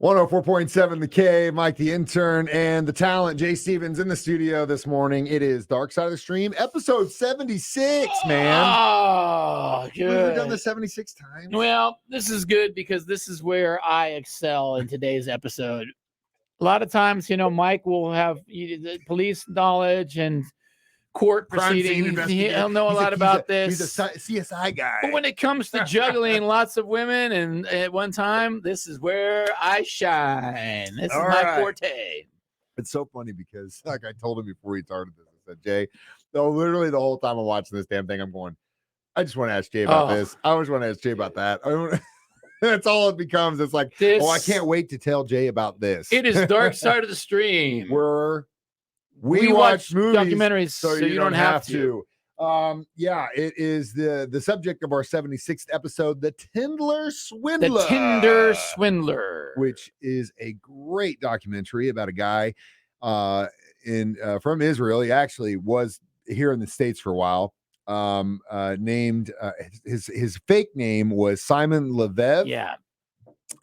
104.7 The K, Mike the Intern, and the talent, Jay Stevens, in the studio this morning. It is Dark Side of the Stream, episode 76, man. Oh, good. We've done this 76 times. Well, this is good because this is where I excel in today's episode. A lot of times, Mike will have the police knowledge and court proceedings. He'll know a lot about this. He's a CSI guy. But when it comes to juggling lots of women and at one time, this is where I shine. This is my forte. It's so funny because, like I told him before we started this, I said, Jay, literally the whole time I'm watching this damn thing, I'm going, I just want to ask Jay about this. I always want to ask Jay about that. That's all it becomes. It's like, I can't wait to tell Jay about this. It is Dark Side of the Stream. We watch movies, documentaries, so you don't have to. It is the subject of our 76th episode, the Tinder Swindler. The Tinder Swindler, which is a great documentary about a guy from Israel. He actually was here in the States for a while. Named his fake name was Simon Levev. Yeah.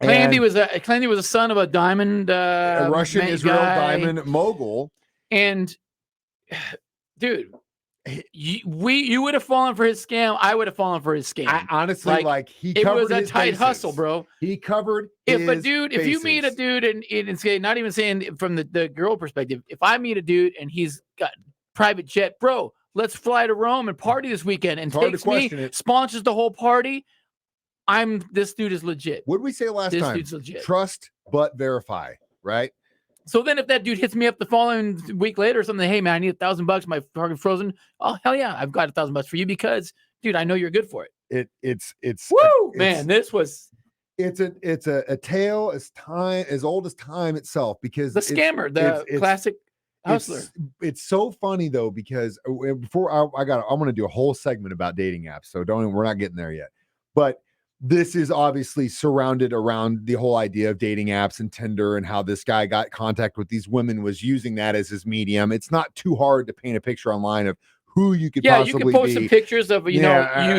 Claimed he was a son of a diamond a Russian Israel diamond mogul. And dude, you would have fallen for his scam. I would have fallen for his scam. I honestly it was a tight hustle, bro. He covered. If you meet a dude and say, not even saying from the girl perspective, if I meet a dude and he's got private jet, bro, let's fly to Rome and party this weekend, and takes me, sponsors the whole party. This dude is legit. What did we say last time? This dude's legit. Trust but verify, right? So then if that dude hits me up the following week later or something, hey man, I need $1,000, my target frozen. Oh, hell yeah, I've got $1,000 for you because, dude, I know you're good for it. It's man, this was it's a tale as old as time itself, because the scammer, the classic hustler. It's so funny though, because before I'm going to do a whole segment about dating apps, so we're not getting there yet. But this is obviously surrounded around the whole idea of dating apps and Tinder, and how this guy got contact with these women, was using that as his medium. It's not too hard to paint a picture online of who you could possibly be. You can post some pictures of you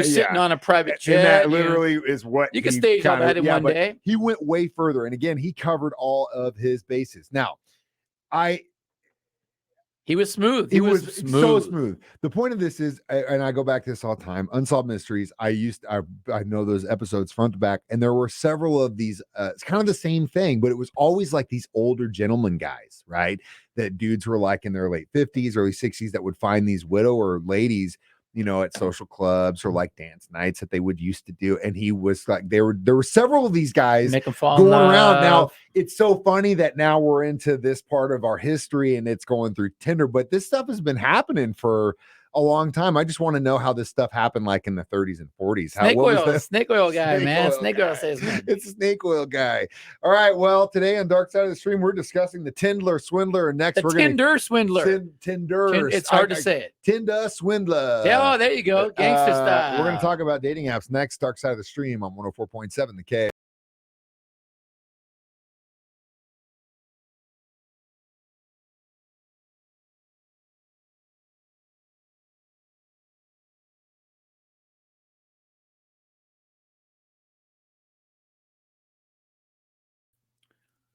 sitting on a private jet. And that literally is what you can stage all that in one day. He went way further, and again, he covered all of his bases. Now, he was smooth. He was so smooth. The point of this is, and I go back to this all the time, Unsolved Mysteries. I know those episodes front to back, and there were several of these. It's kind of the same thing, but it was always like these older gentleman guys, right? That dudes were like in their late 50s, early 60s, that would find these widower ladies, at social clubs or like dance nights that they would used to do. And he was like, there were several of these guys going around. Now, it's so funny that now we're into this part of our history and it's going through Tinder, but this stuff has been happening for a long time. I just want to know how this stuff happened, like in the 30s and 40s. Snake oil guy, man. Snake oil says, man. It's a snake oil guy. All right. Well, today on Dark Side of the Stream, we're discussing the Tinder Swindler. And next, we're going to Tinder Swindler. Tinder. It's hard to say it. Tinder Swindler. Yeah, there you go. Gangster style. We're going to talk about dating apps next. Dark Side of the Stream on 104.7 The K.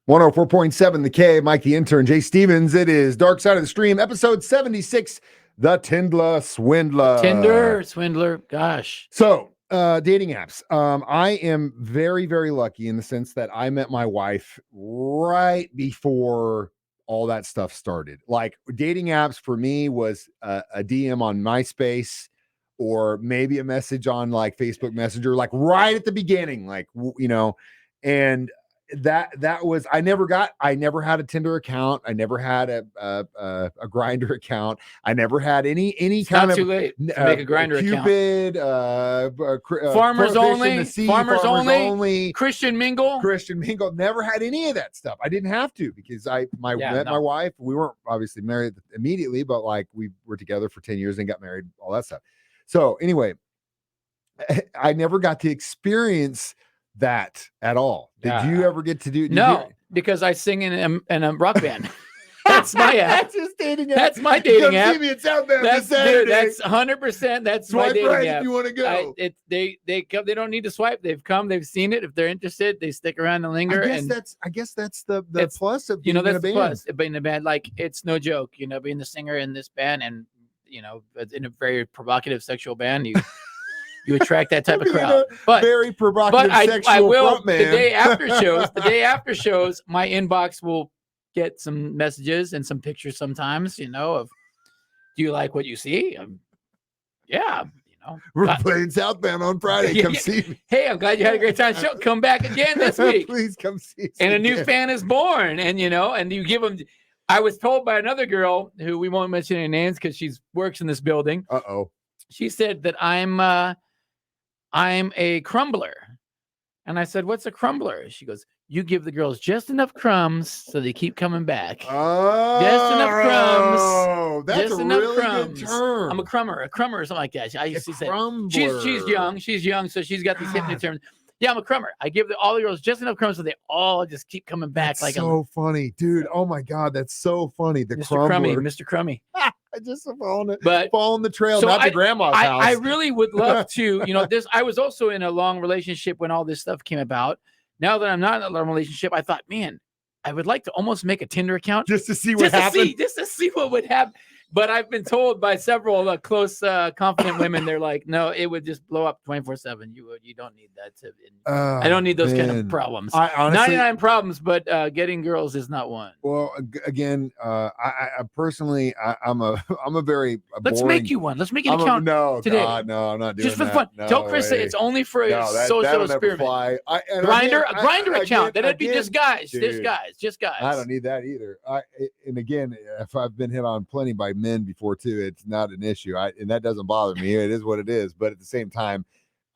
.7 The K, Mike the Intern, Jay Stevens. It is Dark Side of the Stream, episode 76, the Tinder Swindler. Tinder Swindler, gosh. So, dating apps. I am very, very lucky in the sense that I met my wife right before all that stuff started. Like, dating apps for me was a DM on MySpace, or maybe a message on like Facebook Messenger, like right at the beginning, and that was, I never had a Tinder account. I never had a Grindr account. I never had any kind of, too late to make a Grindr Cupid, account. Farmers only, Christian Mingle. Never had any of that stuff. I didn't have to, because my wife. We weren't obviously married immediately, but like we were together for 10 years and got married, all that stuff. So anyway, I never got to experience that at all. Did you ever get to do? No, because I sing in a rock band. That's my app. That's his dating app. That's my dating Come app. see me at South Bend That's this Saturday. That's 100%. That's my Swipe dating right app. if you want to go. They come. They don't need to swipe. They've come. They've seen it. If they're interested, they stick around and linger. I guess that's the plus of being that's in a the band. plus of being in a band. Like it's no joke. Being the singer in this band and in a very provocative sexual band, you attract that type of crowd. But very provocative sexual I will front man. the day after shows, my inbox will get some messages and some pictures sometimes, of do you like what you see? Yeah, we're playing South Bend on Friday. Come see me. Hey, I'm glad you had a great time. Show, come back again this week. Please come see us and again. A new fan is born, and and you give them. I was told by another girl who we won't mention any names because she works in this building. She said that I'm a crumbler. And I said, what's a crumbler? She goes, you give the girls just enough crumbs so they keep coming back. Oh, just enough crumbs. That's just a enough really crumbs. good term. I'm a crummer or something like that. I used to say, crumbler. she's young, so she's got these hip new terms. Yeah, I'm a crummer. I give all the girls just enough crumbs so they all just keep coming back. That's so funny, dude. Oh my God, that's so funny. The Mr. Crummy. I just following the trail, so not the grandma's house. I really would love to, this. I was also in a long relationship when all this stuff came about. Now that I'm not in a long relationship, I thought, man, I would like to almost make a Tinder account just to see what happens. Just to see what would happen. But I've been told by several close, confident women, they're like, no, it would just blow up 24/7. You don't need that. I don't need those kind of problems. I honestly, 99 problems, but getting girls is not one. Well, again, I personally, I'm a very Let's boring, make you one. Let's make an account today. God, no, I'm not doing just for that. fun. No Tell Chris way. it's only for a social experiment. Grinder account. That'd be just guys. Dude, just guys. I don't need that either. And again, if I've been hit on plenty by men before too, it's not an issue. And that doesn't bother me. It is what it is. But at the same time,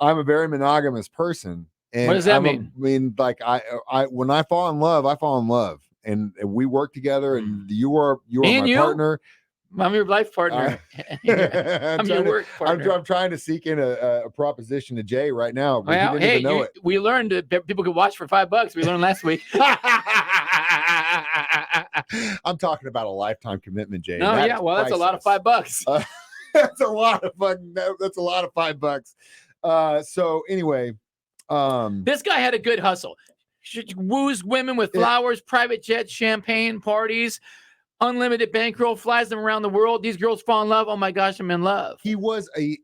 I'm a very monogamous person. And what does that mean? Like I when I fall in love, I fall in love, and we work together. And you are my partner. I'm your life partner. I'm your work partner. I'm trying to seek in a proposition to Jay right now. But well, he didn't even know it. We learned that people could watch for $5. We learned last week. I'm talking about a lifetime commitment, Jay. No, that's a lot of $5. That's a lot of $5. So anyway, this guy had a good hustle. Woos women with flowers, private jets, champagne, parties, unlimited bankroll, flies them around the world. These girls fall in love. Oh my gosh, I'm in love. He was I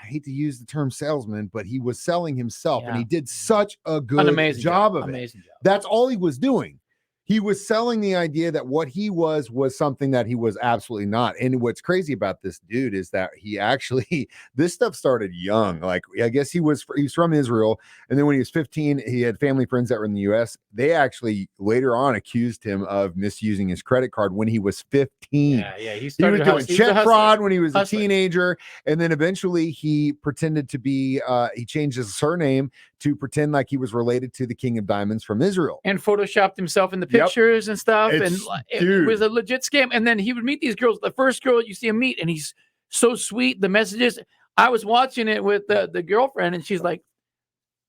hate to use the term salesman, but he was selling himself, and he did such a good job of it. That's all he was doing. He was selling the idea that what he was something that he was absolutely not. And what's crazy about this dude is that he actually, this stuff started young. Like, I guess he was from Israel. And then when he was 15, he had family friends that were in the US. They actually later on accused him of misusing his credit card when he was 15. Yeah. He was doing check fraud when he was a teenager. And then eventually he pretended to be, he changed his surname to pretend like he was related to the King of Diamonds from Israel. And photoshopped himself in the pictures and stuff. It was a legit scam. And then he would meet these girls. The first girl you see him meet, and he's so sweet. The messages. I was watching it with the girlfriend, and she's like,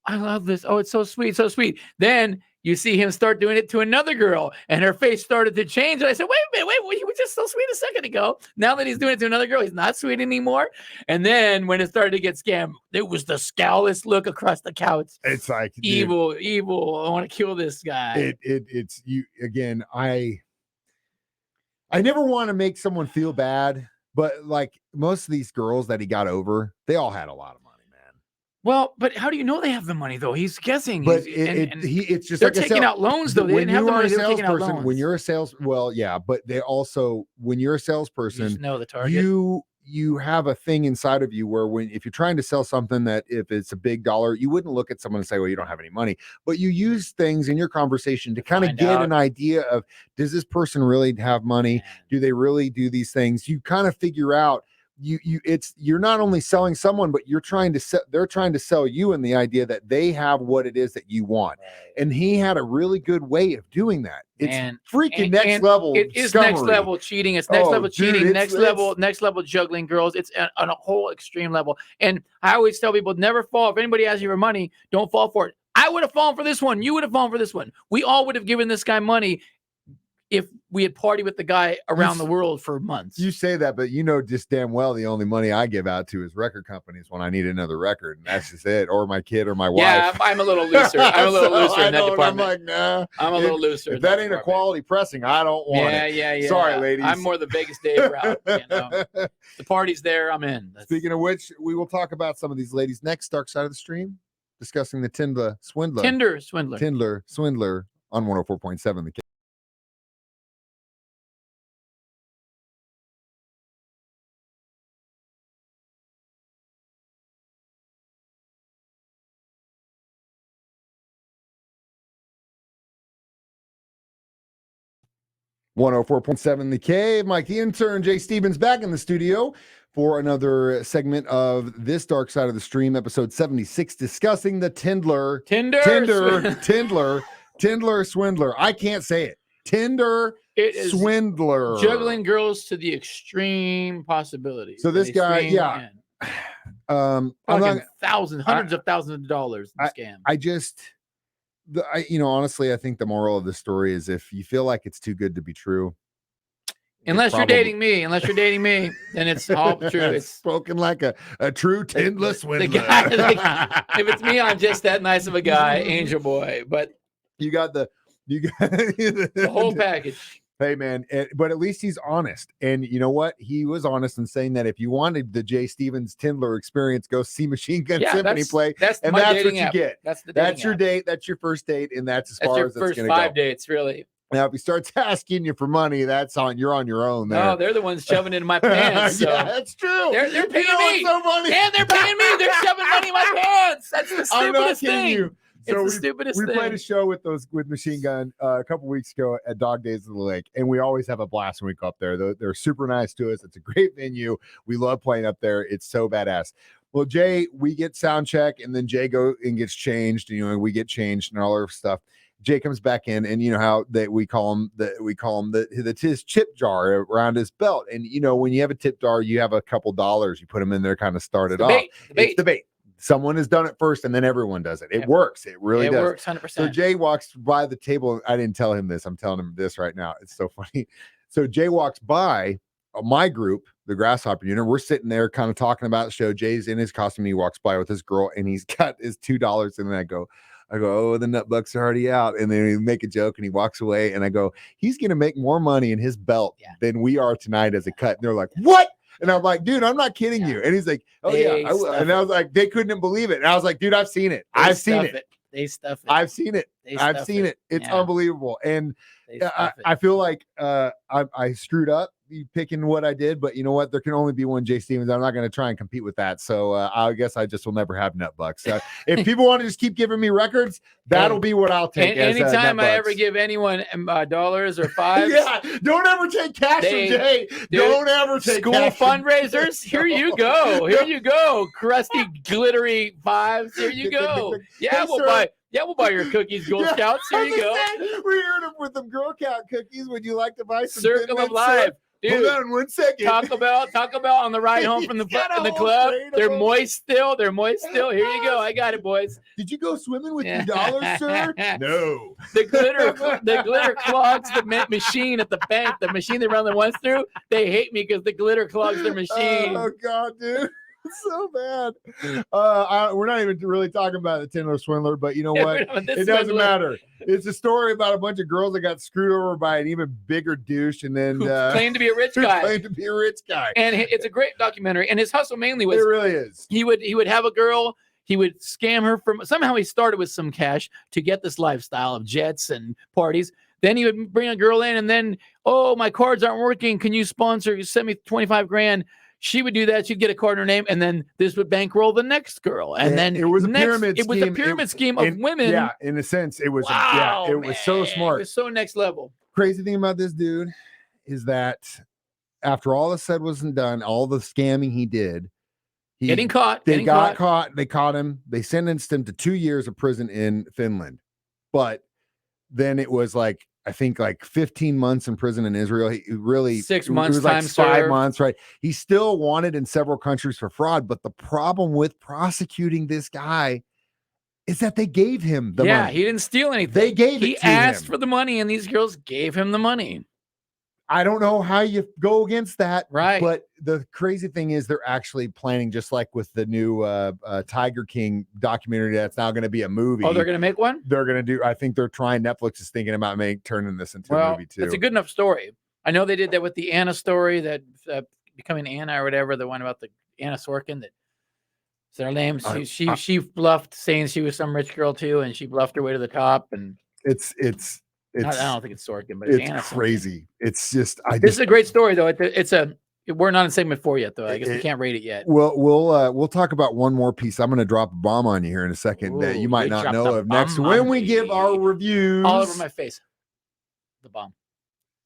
I love this. Oh, it's so sweet, so sweet. Then you see him start doing it to another girl, and her face started to change. And I said, wait a minute, he was just so sweet a second ago. Now that he's doing it to another girl, he's not sweet anymore. And then when it started to get scammed, it was the scowless look across the couch. It's like evil. I want to kill this guy. It's you again. I never want to make someone feel bad, but like most of these girls that he got over, they all had a lot of money. Well, but how do you know they have the money though? He's guessing. But it's just they're taking out loans though. They didn't have the money. They were taking out loans. When you're a but they also, when you're a salesperson, you just know the target. You have a thing inside of you where if you're trying to sell something that if it's a big dollar, you wouldn't look at someone and say, well, you don't have any money, but you use things in your conversation to kind of get an idea of, does this person really have money? Do they really do these things? You kind of figure out. You're not only selling someone, but they're trying to sell you in the idea that they have what it is that you want. And he had a really good way of doing that. It's freaking next level. It is next level cheating. It's next level cheating, next level juggling girls. It's on a whole extreme level. And I always tell people, never fall. If anybody asks you for money, don't fall for it. I would have fallen for this one. You would have fallen for this one. We all would have given this guy money if we had partied with the guy around the world for months. You say that, but you know just damn well the only money I give out to is record companies when I need another record, and that's just it. Or my kid or my wife. Yeah, I'm a little looser. I'm a little looser in that department. I'm like, nah. I'm a little looser. If that ain't a quality pressing, I don't want it. Yeah. Sorry, ladies. I'm more the Vegas Dave route. The party's there. I'm in. Speaking of which, we will talk about some of these ladies next. Dark Side of the Stream, discussing the Tinder Swindler. Tinder Swindler. Tinder Swindler on 104.7 The Kid. .7 The Cave. Mike the Intern, Jay Stevens back in the studio for another segment of this Dark Side of the Stream, episode 76, discussing the Tinder Swindler. I can't say it. Tinder Swindler. Juggling girls to the extreme possibilities. So this guy, yeah. Hundreds of thousands of dollars in scam. Honestly, I think the moral of the story is if you feel like it's too good to be true. Unless you're dating me, then it's all true. It's spoken like a true Tinder swindler. The guy, if it's me, I'm just that nice of a guy, angel boy. But you got the whole package. Hey, man, but at least he's honest. And you know what? He was honest in saying that if you wanted the Jay Stevens Tinder experience, go see Machine Gun Symphony play. That's what you get. That's your date. That's your first date. And that's as far as it's going to go. First 5 dates, really. Now, if he starts asking you for money, you're on your own there. No, they're the ones shoving it in my pants. So. Yeah, that's true. They're paying me. So funny. And they're paying me. They're shoving money in my pants. That's the stupidest thing. You. So it's the stupidest thing. We played a show with Machine Gun a couple weeks ago at Dog Days of the Lake, and we always have a blast when we go up there. They're super nice to us. It's a great venue. We love playing up there. It's so badass. Well, Jay, we get sound check, and then Jay go and gets changed. And we get changed and all our stuff. Jay comes back in, and you know how we call him his chip jar around his belt. And when you have a tip jar, you have a couple dollars. You put them in there, kind of start it off. It's the bait. Someone has done it first, and then everyone does it. It works. It really does. It works 100%. So Jay walks by the table. I didn't tell him this. I'm telling him this right now. It's so funny. So Jay walks by my group, the Grasshopper Unit. We're sitting there kind of talking about the show. Jay's in his costume. He walks by with his girl, and he's got his $2. And then I go, oh, the nut bucks are already out. And then we make a joke, and he walks away. And I go, he's going to make more money in his belt than we are tonight as a cut. And they're like, what? And I'm like, dude, I'm not kidding you. And he's like, oh, yeah. And I was like, they couldn't believe it. And I was like, dude, I've seen it. I've seen it. They stuff it. I've seen it. I've seen it. It's unbelievable. And I feel like I screwed up picking what I did, but you know what? There can only be one Jay Stevens. I'm not going to try and compete with that. So I guess I just will never have nutbucks. If people want to just keep giving me records, that'll be what I'll take. Anytime I ever give anyone dollars or $5, don't ever take cash from Jay. Don't ever take school cash fundraisers. Here you go. Here you go. Crusty, glittery $5s. Here you go. We'll buy your cookies, Girl Scouts. Here you go. We heard them with them Girl Scout cookies. Would you like to buy some Circle of Life? Dude, hold on 1 second. Talk about on the ride home from the club. They're moist still. Here you go. I got it, boys. Did you go swimming with your dollars, sir? No. The glitter clogs the machine at the bank. The machine they run the ones through. They hate me because the glitter clogs their machine. Oh God, dude. So bad. We're not even really talking about the Tinder Swindler, but you know what? It doesn't matter. It's a story about a bunch of girls that got screwed over by an even bigger douche, and then claimed to be a rich guy. And it's a great documentary. And his hustle mainly was, it really is. He would have a girl. He would scam her somehow he started with some cash to get this lifestyle of jets and parties. Then he would bring a girl in, and then, oh, my cards aren't working. Can you send me 25 grand? She would do that. She'd get a card in her name, and then this would bankroll the next girl. And then it was a pyramid scheme. It was a pyramid scheme of women. Yeah, in a sense, it was. Was so smart. It was so next level. Crazy thing about this dude is that after all is said wasn't done, all the scamming he did, They caught him. They sentenced him to 2 years of prison in Finland, but then it was like, I think like 15 months in prison in Israel. He really 6 months, it was like 5 months, right? He still wanted in several countries for fraud, but the problem with prosecuting this guy is that they gave him the money. He didn't steal anything. They gave it He to asked him. for the money, and these girls gave him the money. I don't know how you go against that. Right. But the crazy thing is they're actually planning, just like with the new Tiger King documentary that's now going to be a movie. Oh, they're going to make one? They're going to do, I think they're trying, Netflix is thinking about turning this into a movie too. It's a good enough story. I know they did that with the Anna story, that becoming Anna or whatever, the one about the Anna Sorkin, that is her name. She bluffed saying she was some rich girl too, and she bluffed her way to the top. And it's I don't think it's Sorkin, but it's Anna crazy. Sorkin. It's just this is a great story though. We're not in segment 4 yet though. I guess we can't rate it yet. We'll talk about one more piece. I'm going to drop a bomb on you here in a second that you might not know of next when we give our reviews. All over my face. The bomb.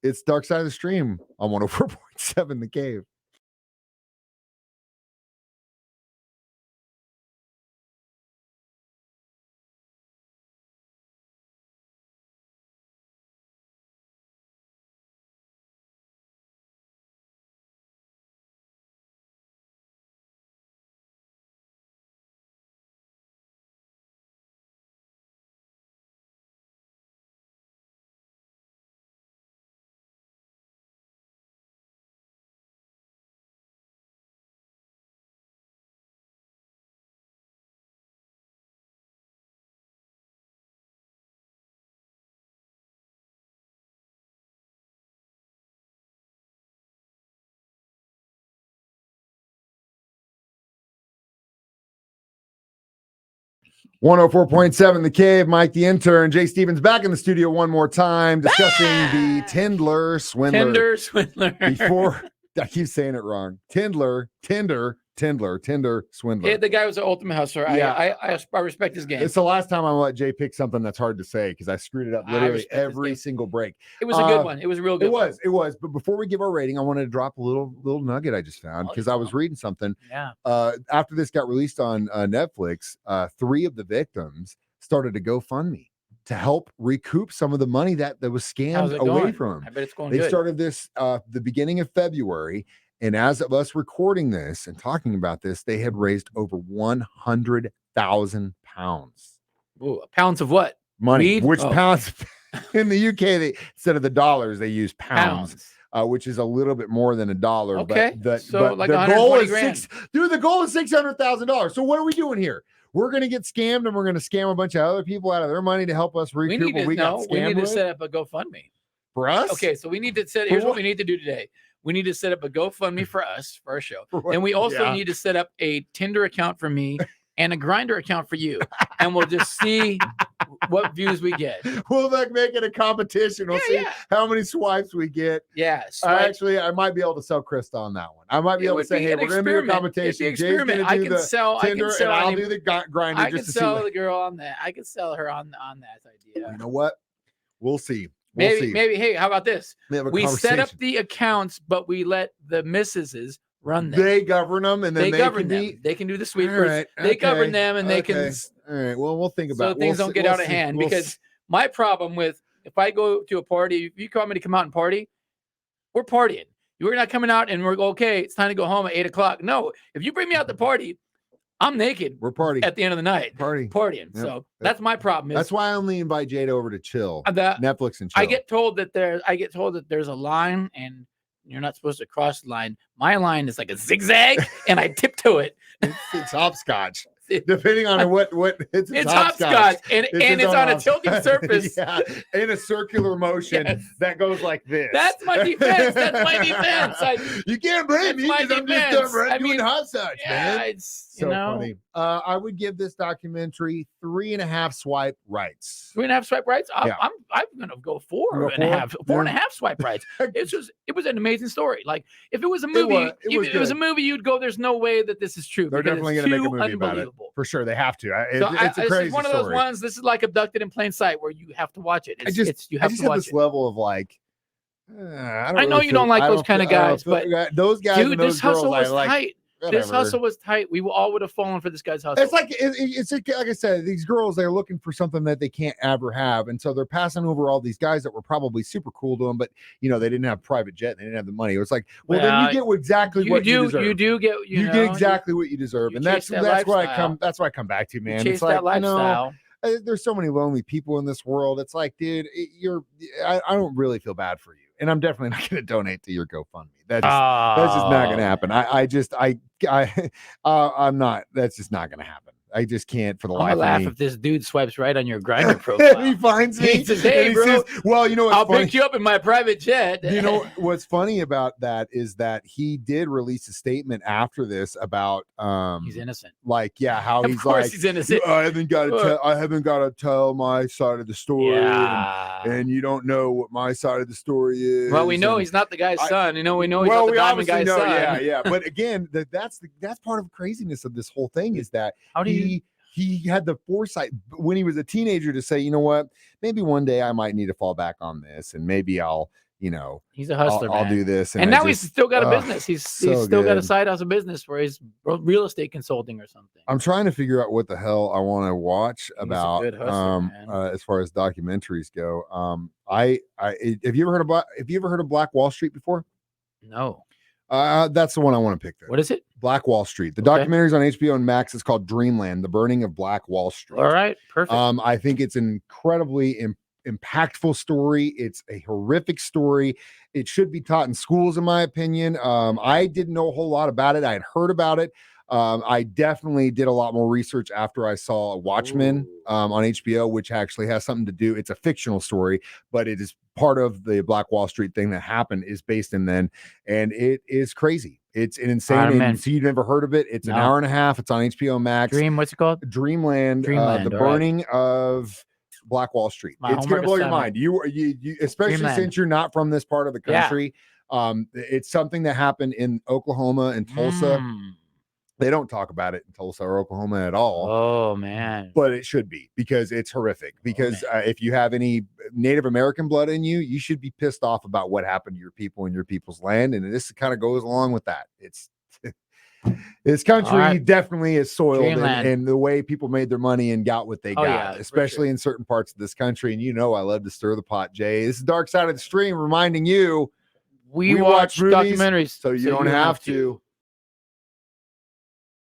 It's Dark Side of the Stream on 104.7 The Cave. .7 The Cave. Mike the Intern. Jay Stevens back in the studio one more time discussing the Tinder Swindler. Before I keep saying it wrong. Tinder Swindler. Yeah, the guy was an ultimate hustler. Yeah. I respect his game. It's the last time I let Jay pick something that's hard to say because I screwed it up literally every single break. It was a good one. It was a real good one. It was. But before we give our rating, I wanted to drop a little nugget I just found because I was reading something. Yeah. After this got released on Netflix, 3 of the victims started a GoFundMe to help recoup some of the money that was scammed away from them. I bet it's going good. They started this the beginning of February. And as of us recording this and talking about this, they had raised over 100,000 pounds. Ooh, pounds of what? Money. Weed? Which pounds? In the UK, instead of the dollars, they use pounds. Which is a little bit more than $1. Okay. But like the goal is grand. The goal is $600,000. So what are we doing here? We're going to get scammed, and we're going to scam a bunch of other people out of their money to help us recoup what we got scammed. We need to set up a GoFundMe for us. Okay, so we need to here's what we need to do today. We need to set up a GoFundMe for us, for our show. And we also need to set up a Tinder account for me and a Grindr account for you. And we'll just see what views we get. We'll make it a competition. We'll see how many swipes we get. Yeah. Actually, I might be able to sell Krista on that one. I might be able to say, hey, we're going to do a competition. Jay's going to do the Tinder, and I'll do the Grindr. I can sell the girl on that. I can sell her on that idea. You know what? We'll see. Maybe, hey, how about this? We set up the accounts, but we let the missuses run them. They govern them, and then they govern them. They can do the sweepers. They govern them, and they can. All right. Well, we'll think about it. So things don't get out of hand. Because my problem with, if I go to a party, if you call me to come out and party, we're partying. You're not coming out and we're okay. It's time to go home at 8:00. No, if you bring me out to party, I'm naked. We're partying at the end of the night. Partying. Yep. So that's my problem. That's why I only invite Jade over to chill. Netflix and chill. I get told that there's a line, and you're not supposed to cross the line. My line is like a zigzag, and I tiptoe it. It's hopscotch. Depending on what it's hopscotch, and it's on a tilting surface. In a circular motion that goes like this. That's my defense. You can't blame me because I'm just doing hopscotch, man. It's so funny. I would give this documentary 3.5 swipe rights. 3.5 swipe rights? I'm gonna go 4.5 swipe rights. It was an amazing story. Like, if it was a movie, if it was a movie, you'd go, there's no way that this is true. They're definitely gonna make a movie about it. For sure, they have to. It's a crazy one of those ones. This is like Abducted in Plain Sight, where you have to watch it. You have to watch this level of like. I know you don't like those kind of guys, but those guys, dude, this hustle was tight. This hustle was tight. We all would have fallen for this guy's hustle. It's like I said, these girls, they're looking for something that they can't ever have, and so they're passing over all these guys that were probably super cool to them, but they didn't have private jet, they didn't have the money. It was like, well, then you get exactly what you deserve. You do get get exactly what you deserve, and that's why I come back to, man. It's like, that lifestyle. There's so many lonely people in this world. It's like, dude, I don't really feel bad for you, and I'm definitely not going to donate to your GoFundMe. That's just not going to happen. I'm not. That's just not going to happen. I just can't for the life of me. I'm gonna laugh if this dude swipes right on your Grindr profile. He finds me. He says, "Hey, bro. Says, well, you know what's I'll funny? pick you up in my private jet." You know what's funny about that is that he did release a statement after this about he's innocent. Like, yeah, how of he's course like, he's innocent. I haven't got to tell my side of the story, and you don't know what my side of the story is. Well, we know he's not the guy's son. We know he's not the diamond guy's son. Yeah. But again, that's part of the craziness of this whole thing is that he had the foresight when he was a teenager to say, you know what, maybe one day I might need to fall back on this, and maybe I'll, he's a hustler. I'll do this. And now he's still got a business. He's still got a side hustle business for his real estate consulting or something. I'm trying to figure out what the hell I want to watch about as far as documentaries go. Have you ever heard of Black Wall Street before? No. That's the one I want to pick. What is it? Black Wall Street. The documentary's on HBO and Max. It's called Dreamland: The Burning of Black Wall Street. All right, perfect. I think it's an incredibly impactful story. It's a horrific story. It should be taught in schools, in my opinion. I didn't know a whole lot about it. I had heard about it. I definitely did a lot more research after I saw Watchmen on HBO, which actually has something to do. It's a fictional story, but it is part of the Black Wall Street thing that happened is based in then, and it is crazy. It's an insane. So you've never heard of it? It's an hour and a half. It's on HBO Max. What's it called? Dreamland. The burning of Black Wall Street. It's gonna blow your mind. You especially Dreamland. Since you're not from this part of the country. Yeah. It's something that happened in Oklahoma and Tulsa. They don't talk about it in Tulsa or Oklahoma at all. Oh, man. But it should be, because it's horrific. Because if you have any Native American blood in you, you should be pissed off about what happened to your people and your people's land. And this kind of goes along with that. This country definitely is soiled in the way people made their money and got what they got, especially in certain parts of this country. And I love to stir the pot, Jay. This is Dark Side of the Stream reminding you we watch movies, documentaries, so you don't have to.